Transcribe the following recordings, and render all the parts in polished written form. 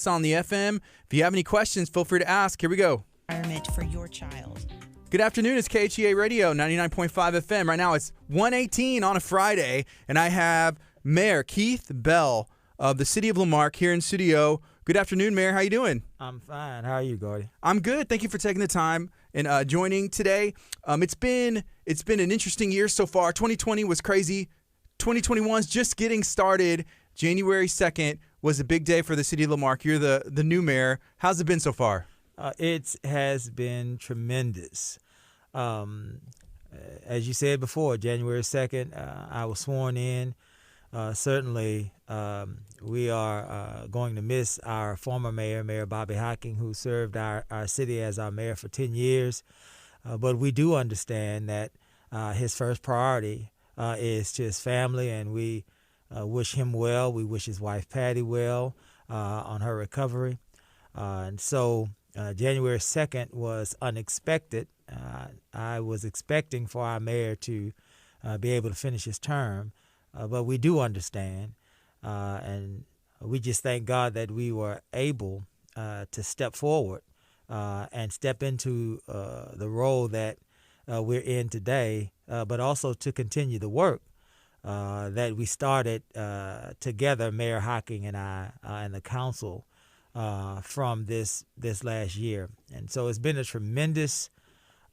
It's on the FM. If you have any questions, feel free to ask. Here we go. Environment for your child. Good afternoon. It's KHEA Radio, 99.5 FM. Right now it's 1:18 on a Friday, and I have Mayor Keith Bell of the city of Lamarque here in studio. Good afternoon, Mayor. How you doing? I'm fine. How are you, Gordy? I'm good. Thank you for taking the time and joining today. It's been an interesting year so far. 2020 was crazy. 2021's just getting started. January 2nd was a big day for the city of Lamarque. You're the new mayor. How's it been so far? It has been tremendous. As you said before, January 2nd, I was sworn in. Certainly, we are going to miss our former mayor, Mayor Bobby Hocking, who served our city as our mayor for 10 years. But we do understand that his first priority is to his family, and we wish him well. We wish his wife, Patty, well on her recovery. And so January 2nd was unexpected. I was expecting for our mayor to be able to finish his term. But we do understand, and we just thank God that we were able to step forward and step into the role that we're in today, but also to continue the work that we started together, Mayor Hocking and I and the council from this last year. And so it's been a tremendous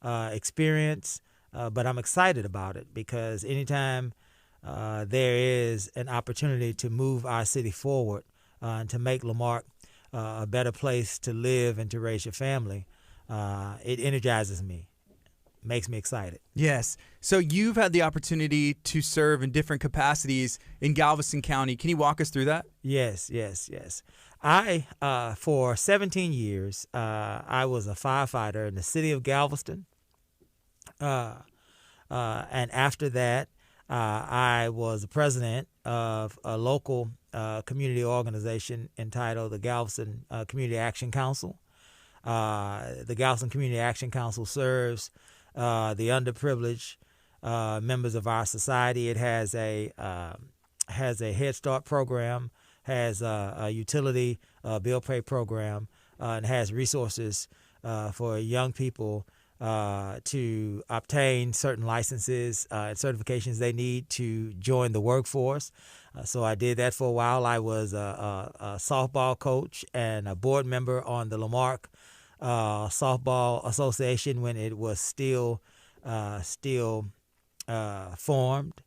experience, but I'm excited about it because anytime there is an opportunity to move our city forward and to make Lamarque a better place to live and to raise your family, it energizes me, makes me excited. Yes. So you've had the opportunity to serve in different capacities in Galveston County. Can you walk us through that? Yes. I, for 17 years, I was a firefighter in the city of Galveston. And after that, I was the president of a local community organization entitled the Galveston Community Action Council. The Galveston Community Action Council serves the underprivileged members of our society. It has a Head Start program, has a utility bill pay program, and has resources for young people to obtain certain licenses and certifications they need to join the workforce. So I did that for a while. I was a softball coach and a board member on the Lamarque Softball Association when it was still formed.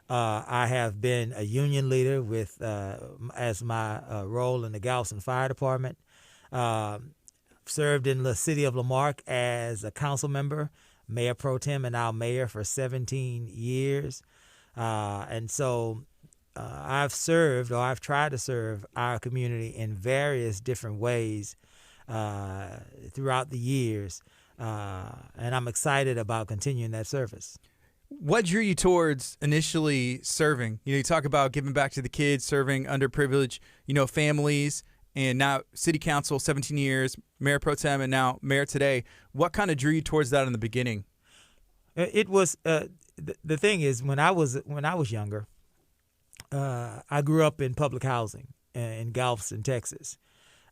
I have been a union leader with as my role in the Galveston Fire Department. Served in the city of Lamarque as a council member, mayor pro tem, and now mayor for 17 years. And so I've tried to serve our community in various different ways throughout the years. And I'm excited about continuing that service. What drew you towards initially serving? You talk about giving back to the kids, serving underprivileged, families. And now city council, 17 years, mayor pro tem, and now mayor today. What kind of drew you towards that in the beginning? It was the thing is when I was younger, I grew up in public housing in Galveston, Texas,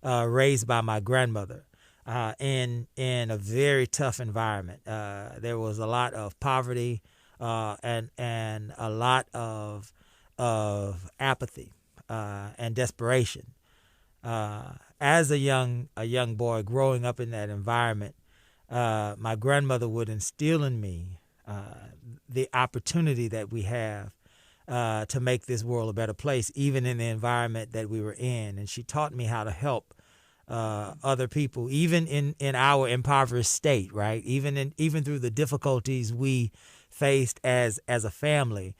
raised by my grandmother in a very tough environment. There was a lot of poverty and a lot of apathy and desperation. As a young boy growing up in that environment, my grandmother would instill in me the opportunity that we have to make this world a better place, even in the environment that we were in. And she taught me how to help other people, even in our impoverished state, right? Even through the difficulties we faced as a family,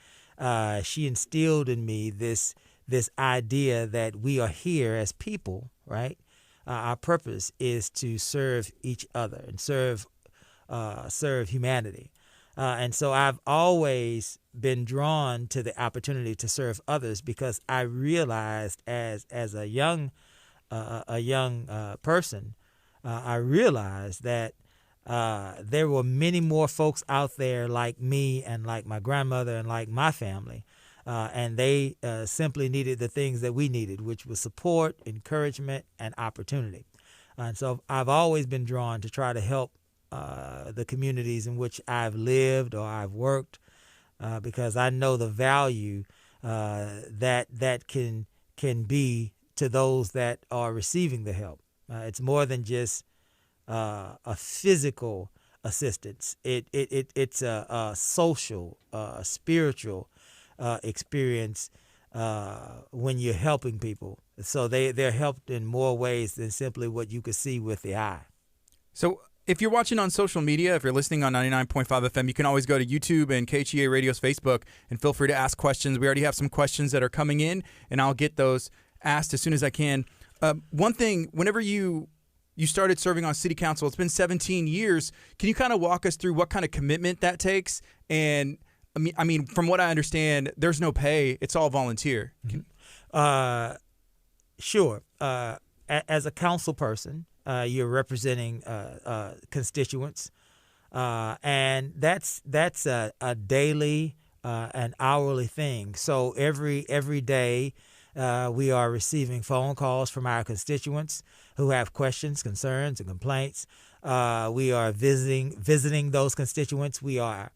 she instilled in me this idea that we are here as people, right? Our purpose is to serve each other and serve humanity. And so I've always been drawn to the opportunity to serve others because I realized as a young person, I realized that there were many more folks out there like me and like my grandmother and like my family and they simply needed the things that we needed, which was support, encouragement, and opportunity. And so I've always been drawn to try to help the communities in which I've lived or I've worked, because I know the value that can be to those that are receiving the help. It's more than just a physical assistance. It's a social, spiritual experience when you're helping people. So they're helped in more ways than simply what you could see with the eye. So if you're watching on social media, if you're listening on 99.5 FM, you can always go to YouTube and KHEA Radio's Facebook and feel free to ask questions. We already have some questions that are coming in, and I'll get those asked as soon as I can. One thing, whenever you started serving on city council, it's been 17 years. Can you kind of walk us through what kind of commitment that takes? And I mean, from what I understand, there's no pay. It's all volunteer. Sure. As a council person, you're representing constituents, and that's a daily and hourly thing. So every day we are receiving phone calls from our constituents who have questions, concerns, and complaints. We are visiting those constituents. We are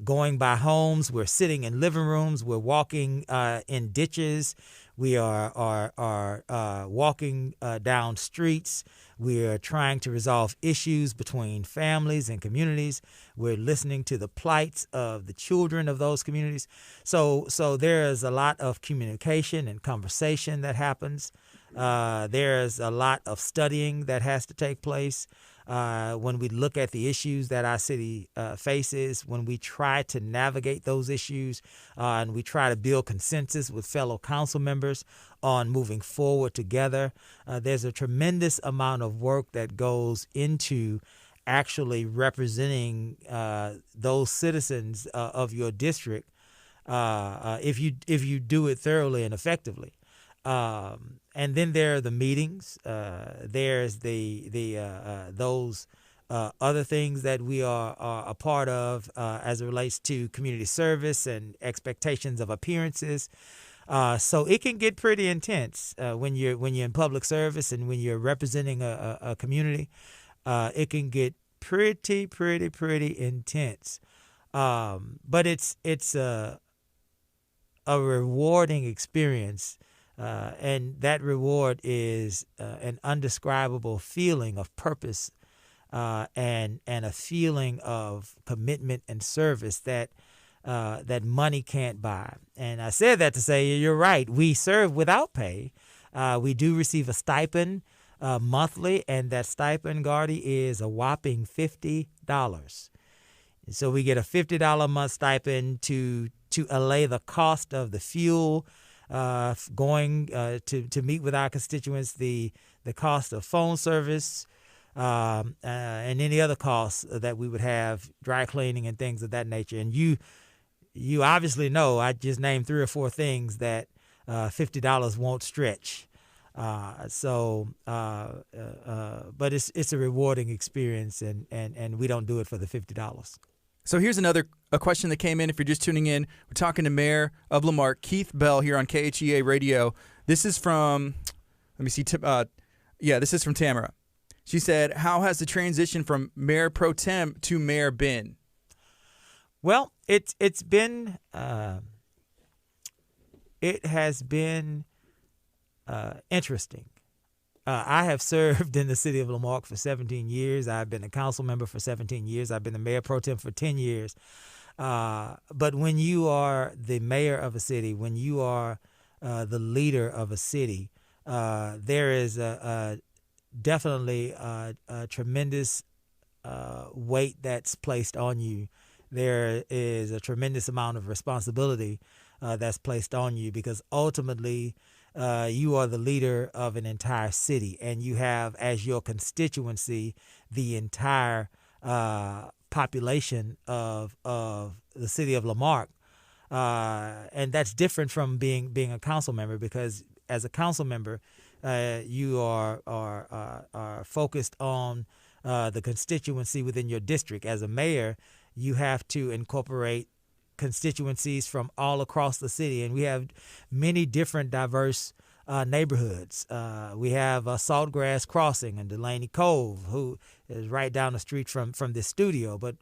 going by homes. We're sitting in living rooms. We're walking in ditches. We are walking down streets. We are trying to resolve issues between families and communities. We're listening to the plights of the children of those communities. So there is a lot of communication and conversation that happens. There's a lot of studying that has to take place. When we look at the issues that our city faces, when we try to navigate those issues, and we try to build consensus with fellow council members on moving forward together, there's a tremendous amount of work that goes into actually representing those citizens of your district if you do it thoroughly and effectively. And then there are the meetings. There's those other things that we are a part of as it relates to community service and expectations of appearances. So it can get pretty intense when you're in public service and when you're representing a community. It can get pretty intense. But it's a rewarding experience. And that reward is an undescribable feeling of purpose and a feeling of commitment and service that money can't buy. And I said that to say you're right. We serve without pay. We do receive a stipend monthly, and that stipend, Gardy, is a whopping $50. So we get a $50 a month stipend to allay the cost of the fuel, going to meet with our constituents, the cost of phone service, and any other costs that we would have, dry cleaning and things of that nature. And you obviously know I just named 3 or 4 things that $50 won't stretch. But it's a rewarding experience, and we don't do it for the $50. So here's a question that came in. If you're just tuning in, we're talking to Mayor of La Marque, Keith Bell, here on KHEA Radio. This is from, this is from Tamara. She said, "How has the transition from Mayor Pro Tem to Mayor been?" Well, it has been interesting. I have served in the city of La Marque for 17 years. I've been a council member for 17 years. I've been the mayor pro tem for 10 years. But when you are the mayor of a city, when you are the leader of a city, there is definitely a tremendous weight that's placed on you. There is a tremendous amount of responsibility that's placed on you, because ultimately you are the leader of an entire city, and you have as your constituency the entire population of the city of La Marque. And that's different from being a council member, because as a council member, you are focused on the constituency within your district. As a mayor, you have to incorporate constituencies from all across the city, and we have many different diverse neighborhoods. We have Saltgrass Crossing and Delaney Cove, who is right down the street from this studio. But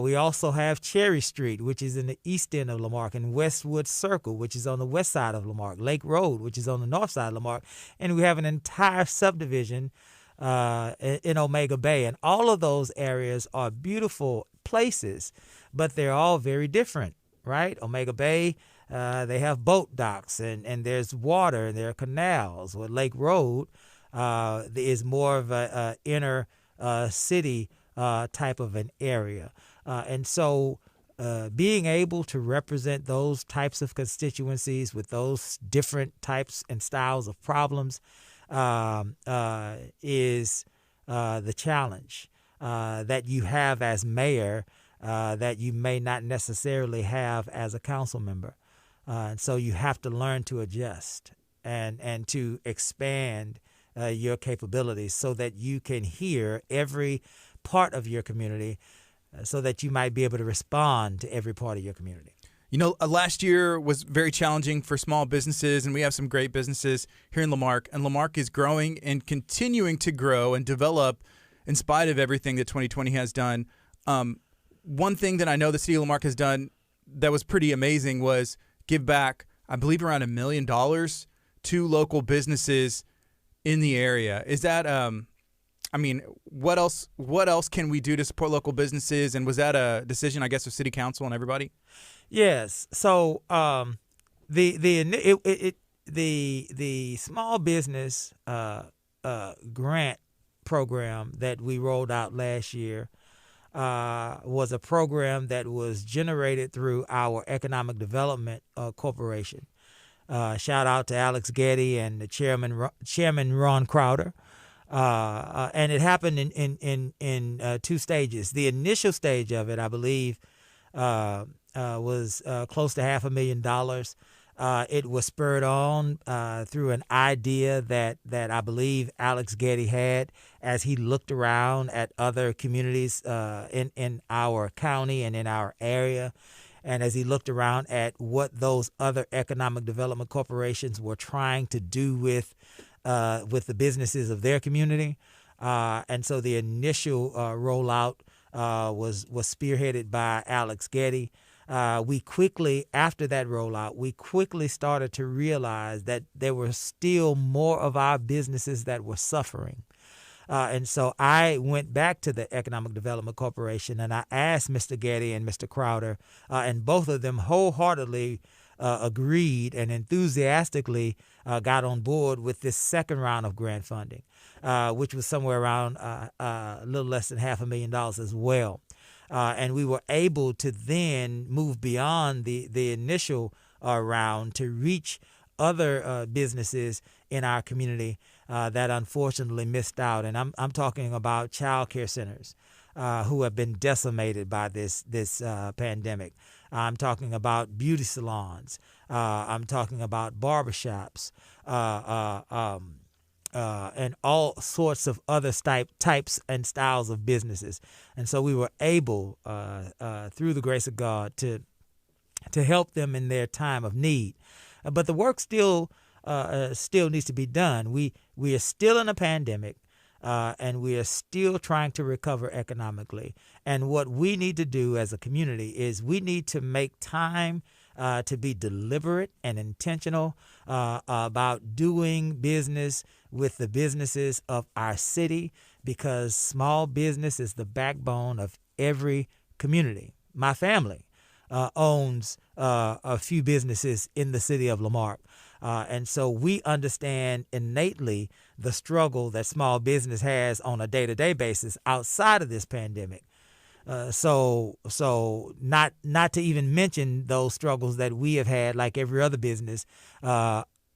we also have Cherry Street, which is in the east end of Lamarck, and Westwood Circle, which is on the west side of Lamarck, Lake Road, which is on the north side of Lamarck, and we have an entire subdivision in Omega Bay. And all of those areas are beautiful places, but they're all very different, right? Omega Bay, they have boat docks, and there's water, and there are canals. With Lake Road is more of a inner city type of an area. And so being able to represent those types of constituencies with those different types and styles of problems is the challenge that you have as mayor that you may not necessarily have as a council member. And so you have to learn to adjust and to expand your capabilities so that you can hear every part of your community so that you might be able to respond to every part of your community. You know, last year was very challenging for small businesses, and we have some great businesses here in Lamarck, and Lamarck is growing and continuing to grow and develop in spite of everything that 2020 has done. One thing that I know the city of Lamarck has done that was pretty amazing was give back, I believe, around $1 million to local businesses in the area. Is that, I mean, what else can we do to support local businesses? And was that a decision, I guess, of city council and everybody? Yes. So the small business grant program that we rolled out last year was a program that was generated through our Economic Development Corporation. Shout out to Alex Getty and the Chairman Ron Crowder. And it happened in two stages. The initial stage of it, I believe, was close to $500,000. It was spurred on through an idea that I believe Alex Getty had as he looked around at other communities in our county and in our area. And as he looked around at what those other economic development corporations were trying to do with the businesses of their community. And so the initial rollout was spearheaded by Alex Getty. We quickly, after that rollout, started to realize that there were still more of our businesses that were suffering. And so I went back to the Economic Development Corporation and I asked Mr. Getty and Mr. Crowder, and both of them wholeheartedly agreed and enthusiastically got on board with this second round of grant funding, which was somewhere around a little less than $500,000 as well. And we were able to then move beyond the initial round to reach other businesses in our community that unfortunately missed out. And I'm talking about child care centers who have been decimated by this pandemic. I'm talking about beauty salons. I'm talking about barbershops. And all sorts of other types and styles of businesses. And so we were able, through the grace of God, to help them in their time of need. But the work still needs to be done. We are still in a pandemic, and we are still trying to recover economically. And what we need to do as a community is we need to make time to be deliberate and intentional about doing business with the businesses of our city, because small business is the backbone of every community. My family owns a few businesses in the city of Lamarck. And so we understand innately the struggle that small business has on a day-to-day basis outside of this pandemic. So not to even mention those struggles that we have had, like every other business,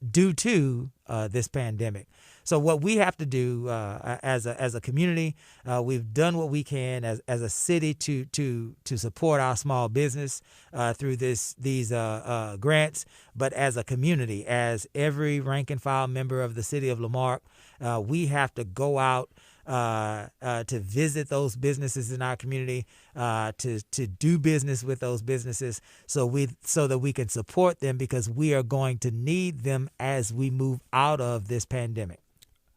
due to this pandemic. So what we have to do as a community, we've done what we can as a city to support our small business through these grants. But as a community, as every rank and file member of the city of Lamarck, we have to go out to visit those businesses in our community, to do business with those businesses, so that we can support them, because we are going to need them as we move out of this pandemic.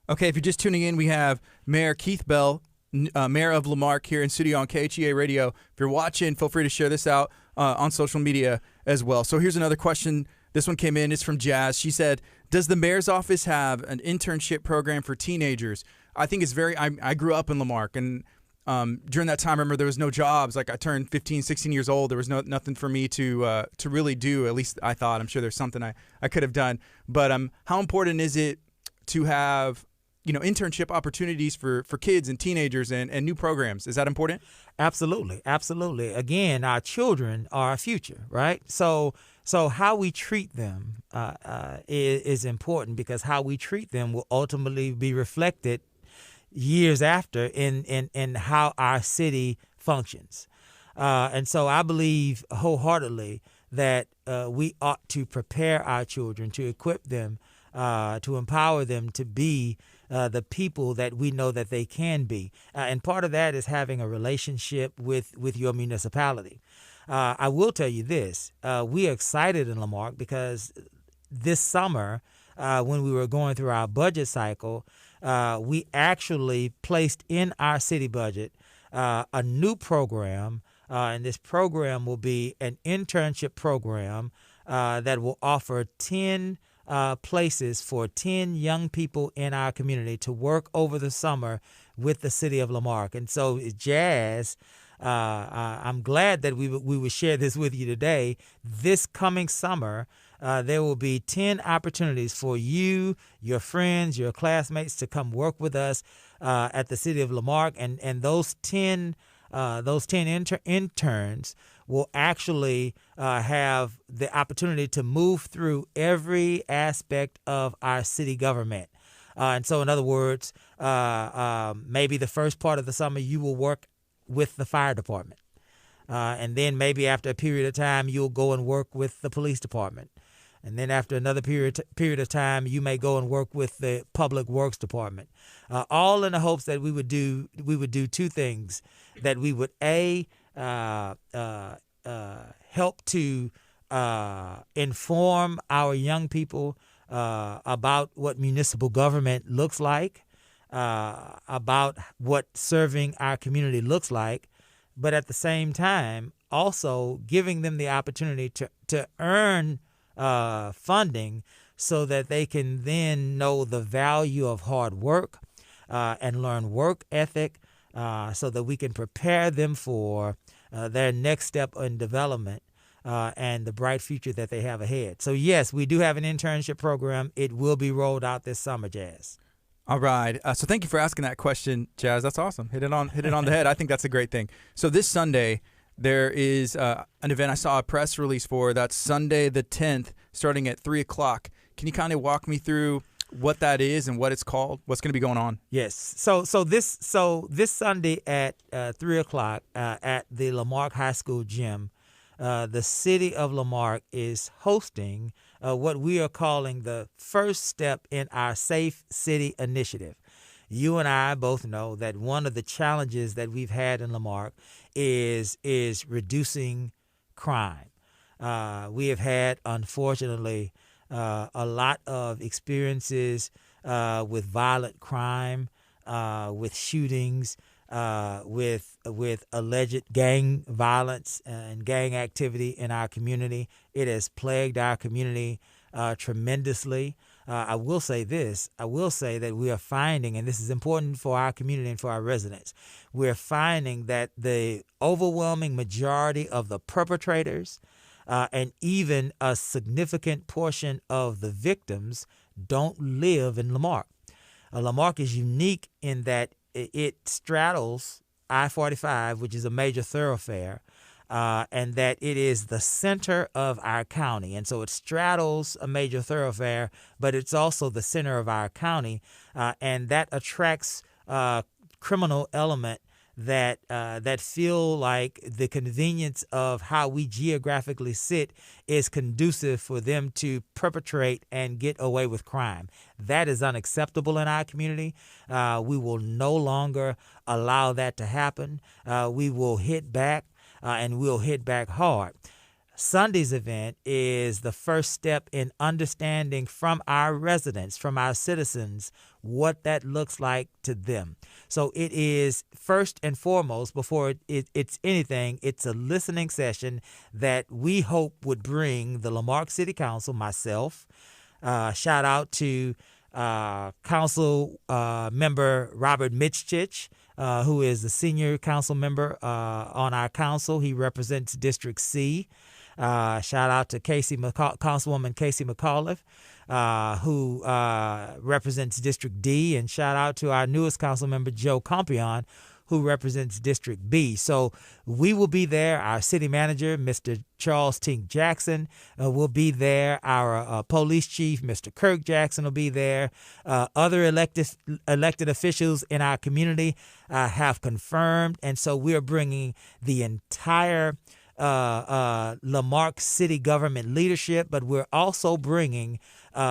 Okay, if you're just tuning in, we have Mayor Keith Bell, Mayor of Lamarque, here in studio on KHEA Radio. If you're watching, feel free to share this out on social media as well. So here's another question. This one came in. It's from Jazz. She said, does the mayor's office have an internship program for teenagers? I think it's I grew up in Lamarque, and during that time, I remember there was no jobs. Like, I turned 15, 16 years old. There was nothing for me to really do. At least I thought. I'm sure there's something I could have done. But how important is it to have internship opportunities for kids and teenagers and new programs? Is that important? Absolutely. Absolutely. Again, our children are our future, right? So how we treat them is important, because how we treat them will ultimately be reflected years after in how our city functions. And so I believe wholeheartedly that we ought to prepare our children, to equip them, to empower them to be the people that we know that they can be. And part of that is having a relationship with your municipality. I will tell you this. We are excited in Lamarque because this summer, when we were going through our budget cycle, we actually placed in our city budget a new program, and this program will be an internship program that will offer 10 places for 10 young people in our community to work over the summer with the city of Lamarque. And so, Jazz, I'm glad that we would share this with you today. This coming summer, there will be 10 opportunities for you, your friends, your classmates to come work with us at the city of Lamarque, and those 10 interns will actually have the opportunity to move through every aspect of our city government. And so, in other words, maybe the first part of the summer you will work with the fire department. And then maybe after a period of time, you'll go and work with the police department. And then after another period of time, you may go and work with the public works department. All in the hopes that we would do two things: that we would help to inform our young people about what municipal government looks like, about what serving our community looks like, but at the same time also giving them the opportunity to earn funding so that they can then know the value of hard work and learn work ethic, so that we can prepare them for their next step in development and the bright future that they have ahead. So yes, we do have an internship program. It will be rolled out this summer, Jazz. All right. So thank you for asking that question, Jazz. That's awesome. Hit it on the head. I think that's a great thing. So this Sunday, there is an event I saw a press release for. That's Sunday the 10th, starting at 3 o'clock. Can you kind of walk me through what that is and what it's called? What's going to be going on? Yes. So this Sunday at 3 o'clock at the Lamarque High School gym, the city of Lamarque is hosting what we are calling the first step in our Safe City initiative. You and I both know that one of the challenges that we've had in Lamarque is reducing crime. We have had, unfortunately, a lot of experiences with violent crime, with shootings, with alleged gang violence and gang activity in our community. It has plagued our community tremendously. I will say this. I will say that we are finding, and this is important for our community and for our residents, we're finding that the overwhelming majority of the perpetrators and even a significant portion of the victims don't live in Lamarque. Lamarque is unique in that it straddles I-45, which is a major thoroughfare, and that it is the center of our county. And so it straddles a major thoroughfare, but it's also the center of our county, and that attracts criminal element that feel like the convenience of how we geographically sit is conducive for them to perpetrate and get away with crime. That is unacceptable in our community. We will no longer allow that to happen. We will hit back, and we'll hit back hard. Sunday's event is the first step in understanding from our residents, from our citizens, what that looks like to them. So it is first and foremost, before it's anything, it's a listening session that we hope would bring the Lamarque City Council, myself, shout out to Council member Robert Mitchich, who is the senior council member on our council. He represents District C. Shout out to Councilwoman Casey McAuliffe, who represents District D, and shout out to our newest council member, Joe Compion, who represents District B. So we will be there. Our city manager, Mr. Charles Tink Jackson, will be there. Our police chief, Mr. Kirk Jackson, will be there. Other elected officials in our community have confirmed, and so we are bringing the entire Lamarque city government leadership, but we're also bringing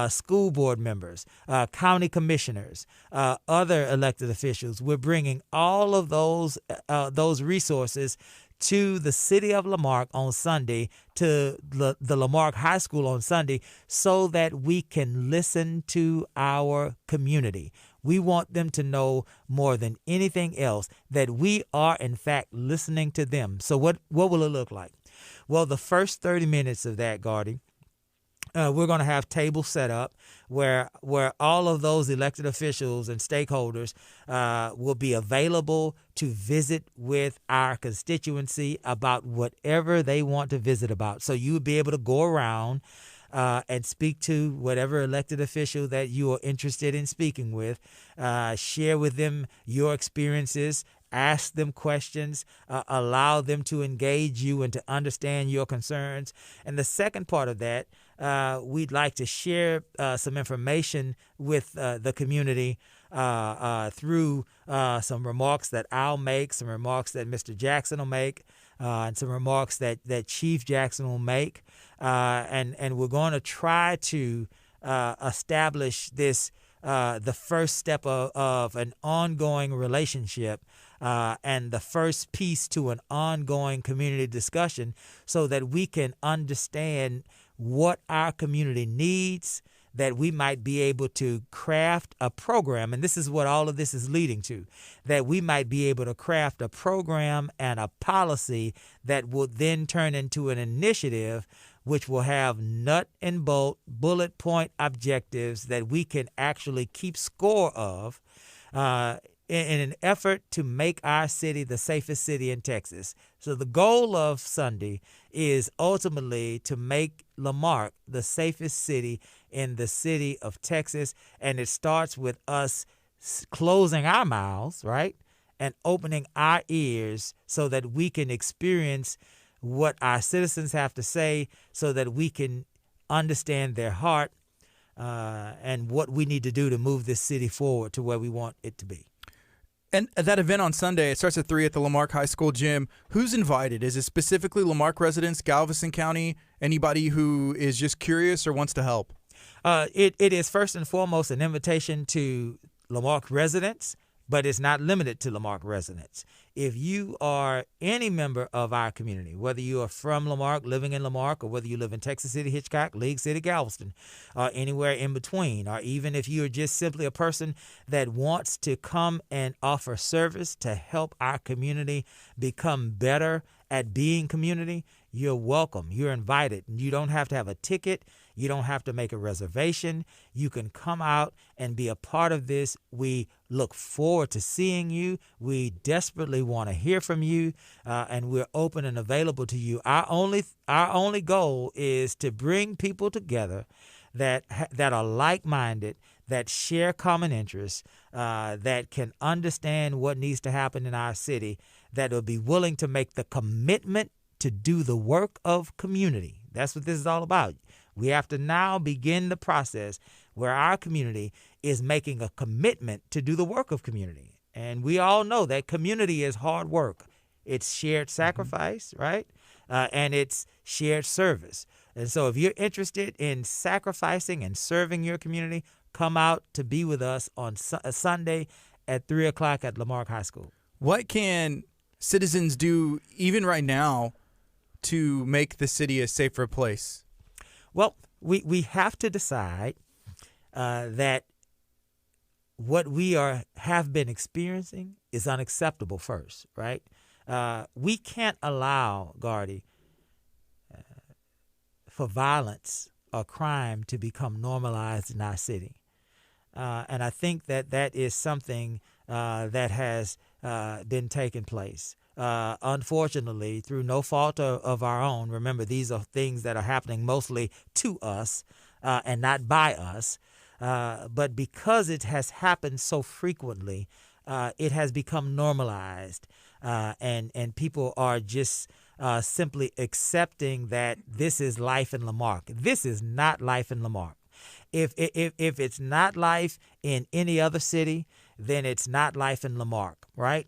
school board members, county commissioners, other elected officials. We're bringing all of those resources to the city of Lamarque on Sunday, to the Lamarque High School on Sunday, so that we can listen to our community. We want them to know more than anything else that we are, in fact, listening to them. So what will it look like? Well, the first 30 minutes of that, Gardy, we're going to have tables set up where all of those elected officials and stakeholders will be available to visit with our constituency about whatever they want to visit about. So you would be able to go around and speak to whatever elected official that you are interested in speaking with, share with them your experiences, ask them questions, allow them to engage you and to understand your concerns. And the second part of that, we'd like to share some information with the community through some remarks that I'll make, some remarks that Mr. Jackson will make, and some remarks that Chief Jackson will make. And we're going to try to establish this, the first step of an ongoing relationship and the first piece to an ongoing community discussion, so that we can understand what our community needs, that we might be able to craft a program. And this is what all of this is leading to, that we might be able to craft a program and a policy that will then turn into an initiative which will have nut and bolt, bullet point objectives that we can actually keep score of in an effort to make our city the safest city in Texas. So the goal of Sunday is ultimately to make Lamarque the safest city in the city of Texas. And it starts with us closing our mouths, right, and opening our ears so that we can experience what our citizens have to say, so that we can understand their heart and what we need to do to move this city forward to where we want it to be. And that event on Sunday, it starts at 3 at the Lamarque High School gym. Who's invited? Is it specifically Lamarque residents, Galveston County, anybody who is just curious or wants to help? It is first and foremost an invitation to Lamarque residents, but it's not limited to Lamarque residents. If you are any member of our community, whether you are from Lamarque, living in Lamarque, or whether you live in Texas City, Hitchcock, League City, Galveston, or anywhere in between, or even if you are just simply a person that wants to come and offer service to help our community become better at being community, you're welcome. You're invited. You don't have to have a ticket. You don't have to make a reservation. You can come out and be a part of this. We look forward to seeing you. We desperately want to hear from you, and we're open and available to you. Our only goal is to bring people together that are like-minded, that share common interests, that can understand what needs to happen in our city, that will be willing to make the commitment to do the work of community. That's what this is all about. We have to now begin the process where our community is making a commitment to do the work of community. And we all know that community is hard work. It's shared sacrifice, right? And it's shared service. And so if you're interested in sacrificing and serving your community, come out to be with us on Sunday at 3 o'clock at Marque High School. What can citizens do even right now to make the city a safer place? Well, we have to decide that what we have been experiencing is unacceptable first, right? We can't allow, Gardy, for violence or crime to become normalized in our city. And I think that is something that has been taking place. Unfortunately, through no fault of our own. Remember, these are things that are happening mostly to us and not by us. But because it has happened so frequently, it has become normalized. And people are just simply accepting that this is life in Lamarque. This is not life in Lamarque. If it's not life in any other city, then it's not life in Lamarque, right?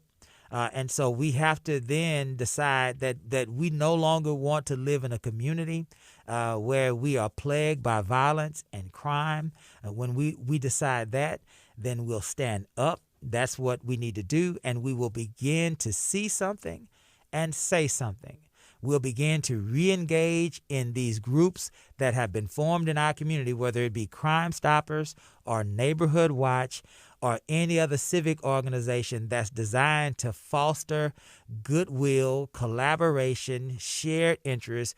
And so we have to then decide that we no longer want to live in a community where we are plagued by violence and crime. When we decide that, then we'll stand up. That's what we need to do, and we will begin to see something and say something. We'll begin to re-engage in these groups that have been formed in our community, whether it be Crime Stoppers or Neighborhood Watch or any other civic organization that's designed to foster goodwill, collaboration, shared interests,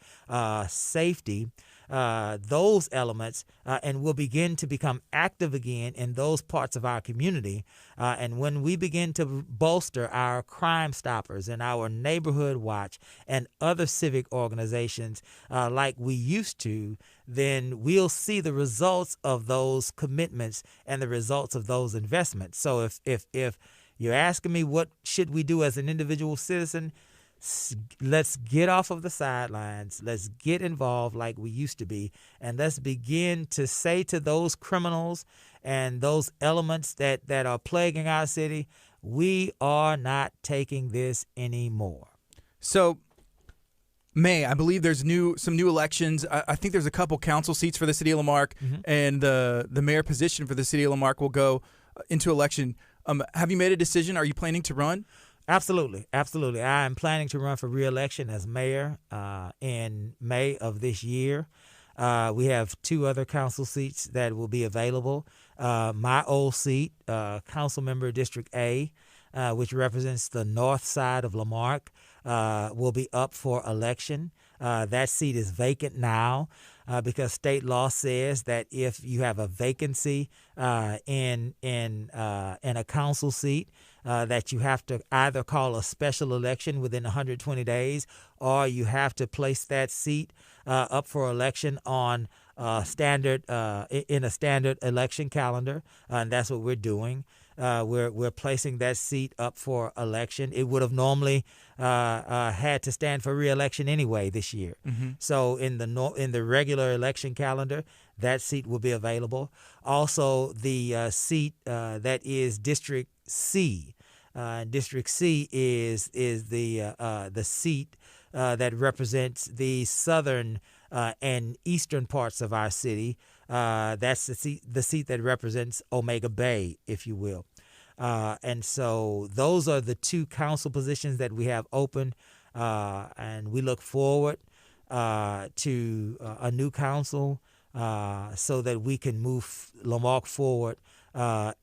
safety, those elements, and we'll begin to become active again in those parts of our community. And when we begin to bolster our Crime Stoppers and our Neighborhood Watch and other civic organizations like we used to, then we'll see the results of those commitments and the results of those investments. So if you're asking me what should we do as an individual citizen, let's get off of the sidelines. Let's get involved like we used to be. And let's begin to say to those criminals and those elements that are plaguing our city, we are not taking this anymore. So, May, I believe there's some new elections. I think there's a couple council seats for the city of Lamarque, and the mayor position for the city of Lamarque will go into election. Have you made a decision? Are you planning to run? Absolutely. I am planning to run for re-election as mayor in May of this year. We have 2 other council seats that will be available. My old seat, council member District A, which represents the north side of Lamarque, will be up for election. That seat is vacant now because state law says that if you have a vacancy in a council seat, that you have to either call a special election within 120 days, or you have to place that seat up for election on in a standard election calendar, and that's what we're doing. We're placing that seat up for election. It would have normally had to stand for re-election anyway this year. So in the regular election calendar, that seat will be available. Also, the seat that is District C. District C is the seat that represents the southern and eastern parts of our city. That's the seat that represents Omega Bay, if you will. And so those are the 2 council positions that we have open, and we look forward to a new council so that we can move Lamarque forward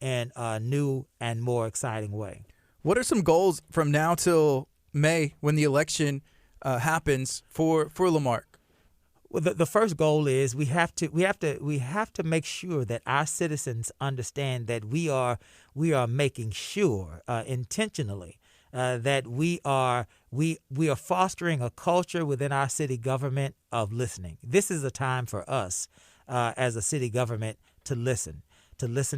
in a new and more exciting way. What are some goals from now till May when the election happens for Lamarque? Well, the first goal is we have to make sure that our citizens understand that we are making sure intentionally that we are fostering a culture within our city government of listening. This is a time for us as a city government to listen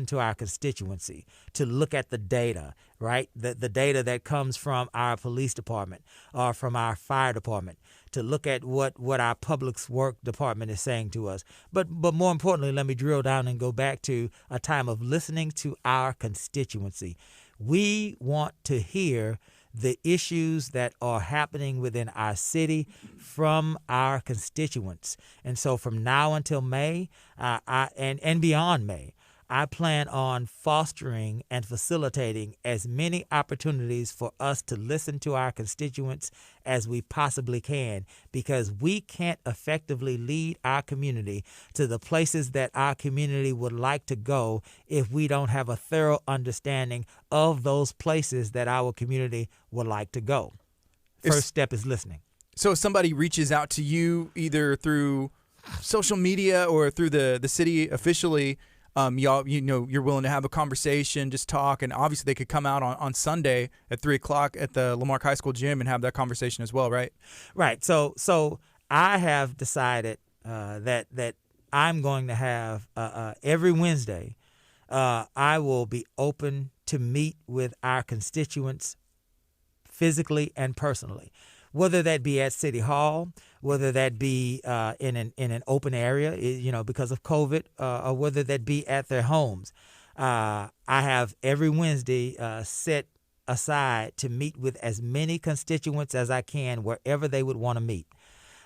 to our constituency, to look at the data, right? The data that comes from our police department or from our fire department, to look at what our public works department is saying to us. But more importantly, let me drill down and go back to a time of listening to our constituency. We want to hear the issues that are happening within our city from our constituents. And so from now until May, and beyond May, I plan on fostering and facilitating as many opportunities for us to listen to our constituents as we possibly can, because we can't effectively lead our community to the places that our community would like to go if we don't have a thorough understanding of those places that our community would like to go. First step is listening. So if somebody reaches out to you either through social media or through the city officially, you're willing to have a conversation, just talk, and obviously they could come out on Sunday at 3:00 at the Lamarque High School gym and have that conversation as well, right? Right. So I have decided that I'm going to have every Wednesday. I will be open to meet with our constituents physically and personally, whether that be at City Hall, whether that be in an open area, because of COVID, or whether that be at their homes. I have every Wednesday set aside to meet with as many constituents as I can wherever they would want to meet.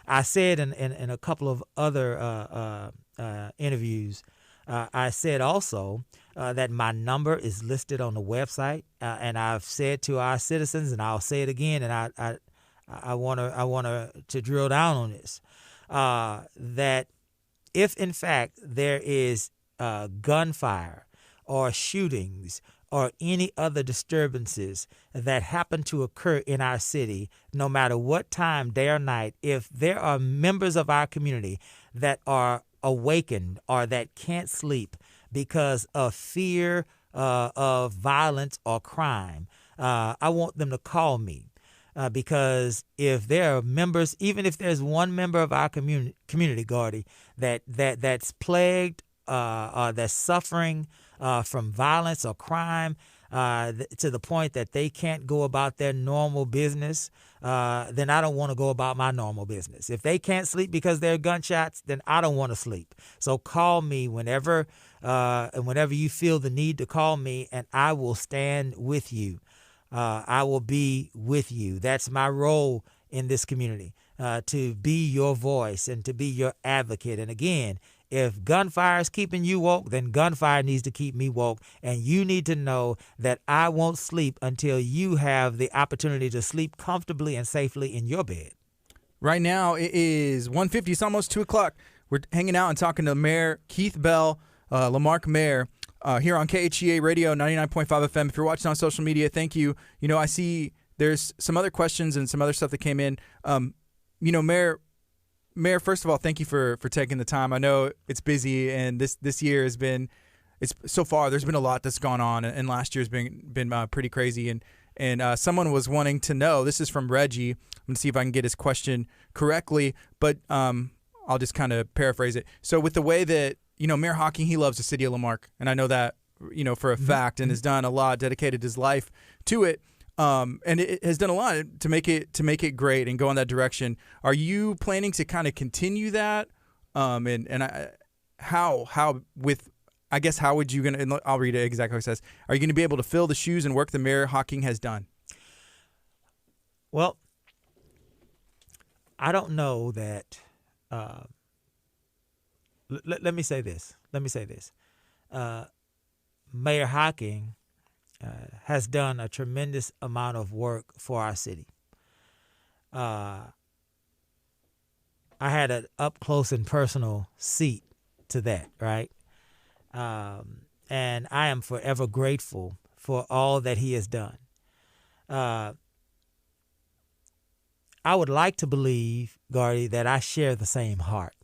I said in a couple of other interviews, I said also that my number is listed on the website, and I've said to our citizens, and I'll say it again, and I want to drill down on this, that if in fact there is gunfire or shootings or any other disturbances that happen to occur in our city, no matter what time, day or night, if there are members of our community that are awakened or that can't sleep because of fear of violence or crime, I want them to call me. Because if there are members, even if there's one member of our community, Gordy, that's plagued or that's suffering from violence or crime to the point that they can't go about their normal business, then I don't want to go about my normal business. If they can't sleep because there are gunshots, then I don't want to sleep. So call me whenever you feel the need to call me, and I will stand with you. I will be with you. That's my role in this community, to be your voice and to be your advocate. And again, if gunfire is keeping you woke, then gunfire needs to keep me woke. And you need to know that I won't sleep until you have the opportunity to sleep comfortably and safely in your bed. Right now, it is 1:50. It's almost 2:00. We're hanging out and talking to Mayor Keith Bell, Lamarque Mayor, here on KHEA Radio 99.5 FM. If you're watching on social media, thank you. I see there's some other questions and some other stuff that came in. Mayor, first of all, thank you for taking the time. I know it's busy, and this year has been, so far there's been a lot that's gone on, and last year's been pretty crazy. And someone was wanting to know. This is from Reggie. I'm gonna see if I can get his question correctly, but I'll just kind of paraphrase it. So with the way that Mayor Hocking, he loves the city of Lamarque, and I know that for a fact, and has done a lot, dedicated his life to it. And it has done a lot to make it great and go in that direction. Are you planning to kind of continue that? How would you and I'll read it exactly how it says. Are you going to be able to fill the shoes and work the Mayor Hocking has done? Well, I don't know that. Let me say this. Mayor Hocking has done a tremendous amount of work for our city. I had an up close and personal seat to that, right? And I am forever grateful for all that he has done. I would like to believe, Gardy, that I share the same heart.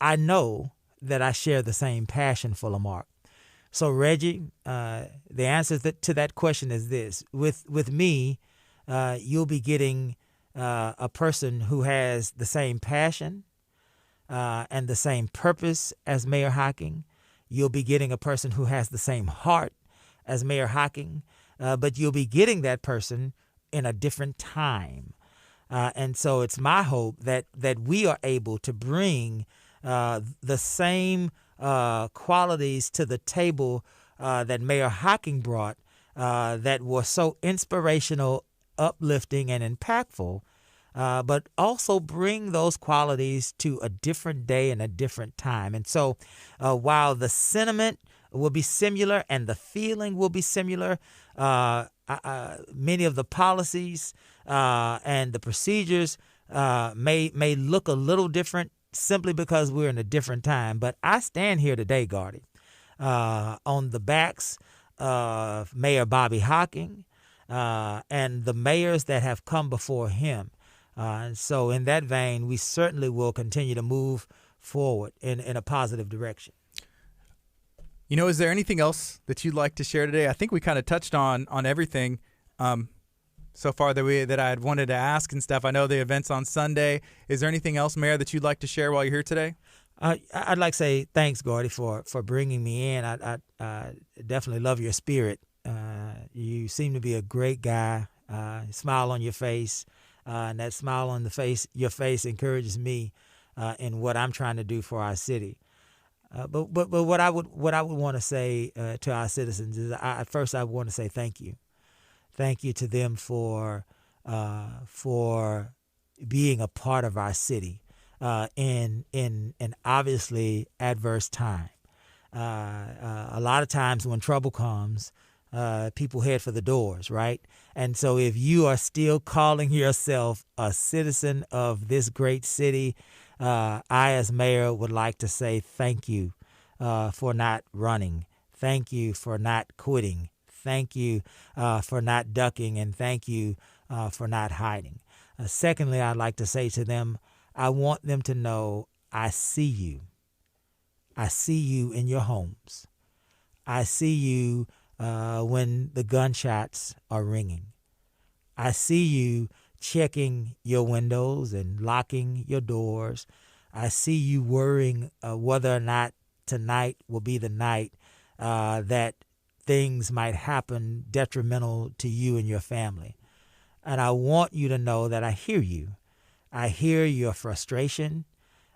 I know that I share the same passion for Lamarque. So, Reggie, the answer to that question is this. With me, you'll be getting a person who has the same passion and the same purpose as Mayor Hocking. You'll be getting a person who has the same heart as Mayor Hocking, but you'll be getting that person in a different time. And so it's my hope that we are able to bring the same qualities to the table that Mayor Hocking brought, that were so inspirational, uplifting, and impactful, but also bring those qualities to a different day and a different time. And so while the sentiment will be similar and the feeling will be similar, many of the policies and the procedures may look a little different simply because we're in a different time. But I stand here today, Gardy, on the backs of Mayor Bobby Hocking and the mayors that have come before him. And so in that vein, we certainly will continue to move forward in a positive direction. You know, is there anything else that you'd like to share today? I think we kind of touched on everything so far that I had wanted to ask and stuff. I know the event's on Sunday. Is there anything else, Mayor, that you'd like to share while you're here today? I'd like to say thanks, Gordy, for bringing me in. I definitely love your spirit. You seem to be a great guy. Smile on your face, and that smile on your face encourages me in what I'm trying to do for our city. But what I would want to say to our citizens is, first I want to say thank you. Thank you to them for being a part of our city in an obviously adverse time. A lot of times when trouble comes, people head for the doors, right? And so if you are still calling yourself a citizen of this great city, I as mayor would like to say thank you for not running. Thank you for not quitting. Thank you for not ducking, and thank you for not hiding. Secondly, I'd like to say to them, I want them to know I see you. I see you in your homes. I see you when the gunshots are ringing. I see you checking your windows and locking your doors. I see you worrying whether or not tonight will be the night that things might happen detrimental to you and your family. And I want you to know that I hear you. I hear your frustration.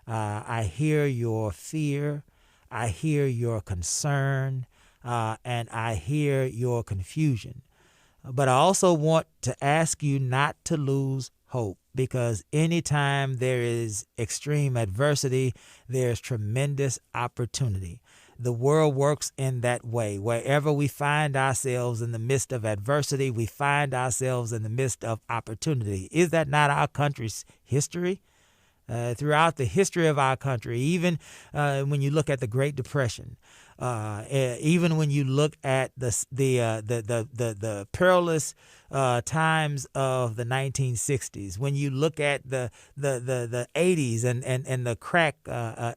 I hear your fear. I hear your concern. And I hear your confusion. But I also want to ask you not to lose hope, because anytime there is extreme adversity, there's tremendous opportunity. The world works in that way. Wherever we find ourselves in the midst of adversity, we find ourselves in the midst of opportunity. Is that not our country's history? Throughout the history of our country, even when you look at the Great Depression, even when you look at the perilous times of the 1960s, when you look at the 80s and the crack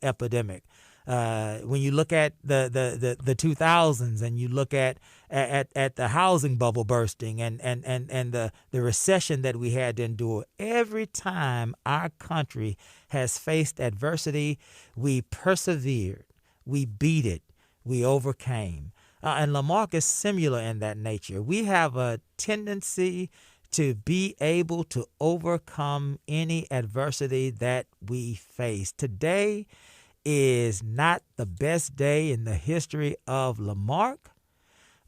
epidemic, when you look at the 2000s and you look at the housing bubble bursting and the recession that we had to endure, every time our country has faced adversity, we persevered, we beat it, we overcame. And Marque is similar in that nature. We have a tendency to be able to overcome any adversity that we face. Today is not the best day in the history of Marque,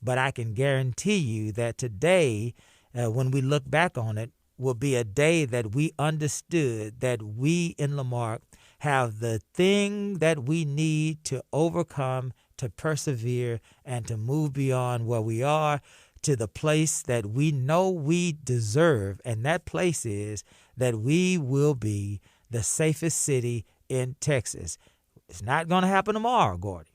but I can guarantee you that today, when we look back on it, will be a day that we understood that we in Marque have the thing that we need to overcome, to persevere, and to move beyond where we are to the place that we know we deserve. And that place is that we will be the safest city in Texas. It's not going to happen tomorrow, Gordy.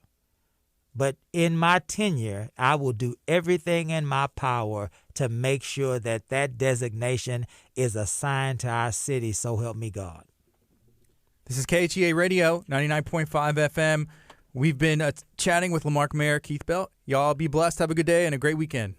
But in my tenure, I will do everything in my power to make sure that that designation is assigned to our city, so help me God. This is KHEA Radio, 99.5 FM. We've been chatting with Marque Mayor Keith Bell. Y'all be blessed. Have a good day and a great weekend.